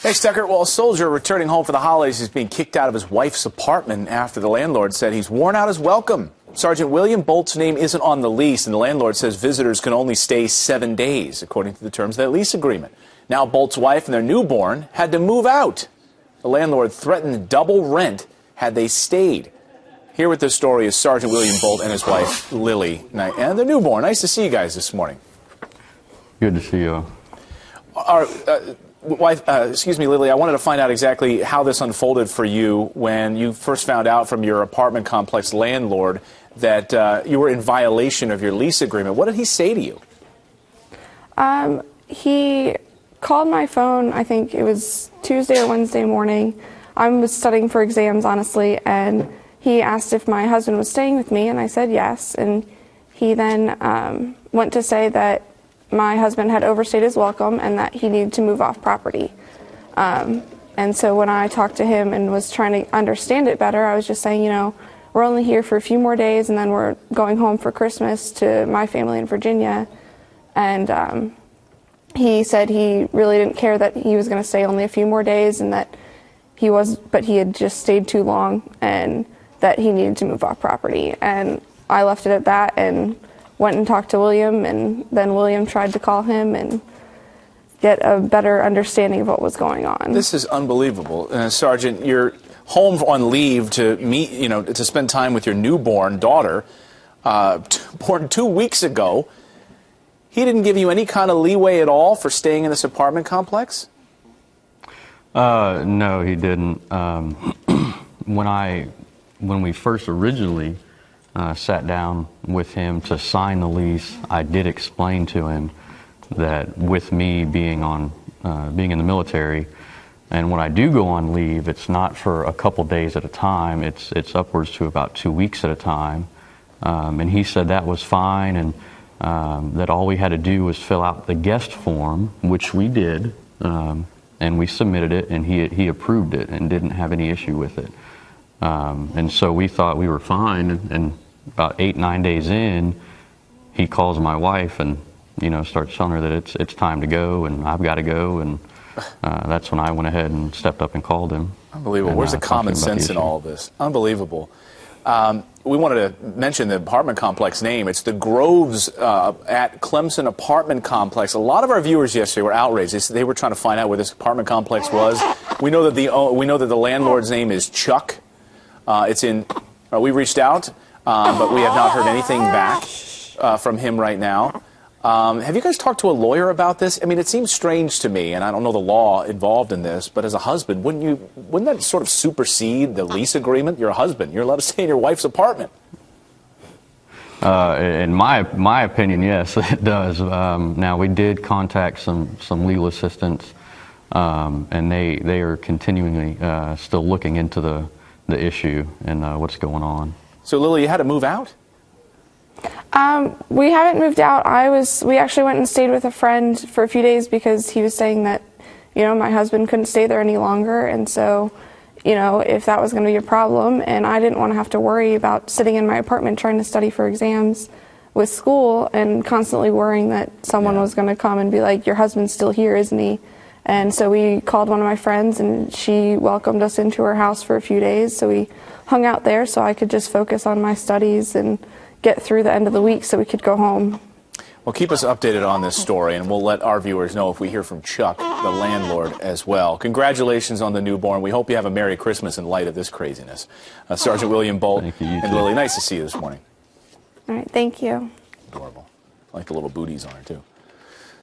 Hey, Tucker. Well, a soldier returning home for the holidays is being kicked out of his wife's apartment after the landlord said he's worn out his welcome. Sergeant William Bolt's name isn't on the lease, and the landlord says visitors can only stay 7 days, according to the terms of that lease agreement. Now Bolt's wife and their newborn had to move out. The landlord threatened double rent had they stayed. Here with this story is Sergeant William Bolt and his wife, Lily, and their newborn. Nice to see you guys this morning. Good to see you. Excuse me, Lily, I wanted to find out exactly how this unfolded for you when you first found out from your apartment complex landlord that you were in violation of your lease agreement. What did he say to you? He called my phone, I think it was Tuesday or Wednesday morning. I was studying for exams, honestly, and he asked if my husband was staying with me, and I said yes. And he then went to say that my husband had overstayed his welcome and that he needed to move off property. And so when I talked to him and was trying to understand it better, I was just saying, you know, we're only here for a few more days and then we're going home for Christmas to my family in Virginia. And he said he really didn't care that he was going to stay only a few more days and that but he had just stayed too long and that he needed to move off property. And I left it at that and went and talked to William, and then William tried to call him and get a better understanding of what was going on. This is unbelievable. Sergeant, you're home on leave to meet, to spend time with your newborn daughter, born 2 weeks ago. He didn't give you any kind of leeway at all for staying in this apartment complex? No, he didn't. When we first originally sat down with him to sign the lease, I did explain to him that with me being in the military, and when I do go on leave, it's not for a couple days at a time. It's upwards to about 2 weeks at a time. And he said that was fine, and that all we had to do was fill out the guest form, which we did, and we submitted it, and he approved it and didn't have any issue with it. And so we thought we were fine, and about 8-9 days in, he calls my wife and starts telling her that it's time to go and I've got to go, and that's when I went ahead and stepped up and called him. Unbelievable. Where's the common sense in all of this? Unbelievable. We wanted to mention the apartment complex name. It's the Groves at Clemson apartment complex. A lot of our viewers yesterday were outraged. They were trying to find out where this apartment complex was. We know that the landlord's name is Chuck. We reached out, but we have not heard anything back from him right now. Have you guys talked to a lawyer about this? I mean, it seems strange to me, and I don't know the law involved in this, but as a husband, wouldn't that sort of supersede the lease agreement? You're a husband. You're allowed to stay in your wife's apartment. In my opinion, yes, it does. Now, we did contact some legal assistants, and they are continually still looking into the issue and what's going on. So, Lily, you had to move out? We haven't moved out. We actually went and stayed with a friend for a few days because he was saying that, my husband couldn't stay there any longer, and so, if that was going to be a problem, and I didn't want to have to worry about sitting in my apartment trying to study for exams with school and constantly worrying that someone was going to come and be like, your husband's still here, isn't he? And so we called one of my friends, and she welcomed us into her house for a few days, so we hung out there so I could just focus on my studies and get through the end of the week so we could go home. Well, keep us updated on this story, and we'll let our viewers know if we hear from Chuck, the landlord, as well. Congratulations on the newborn. We hope you have a Merry Christmas in light of this craziness. Sergeant William Bolt and Lily, nice to see you this morning. All right, thank you. Adorable. I like the little booties on her, too.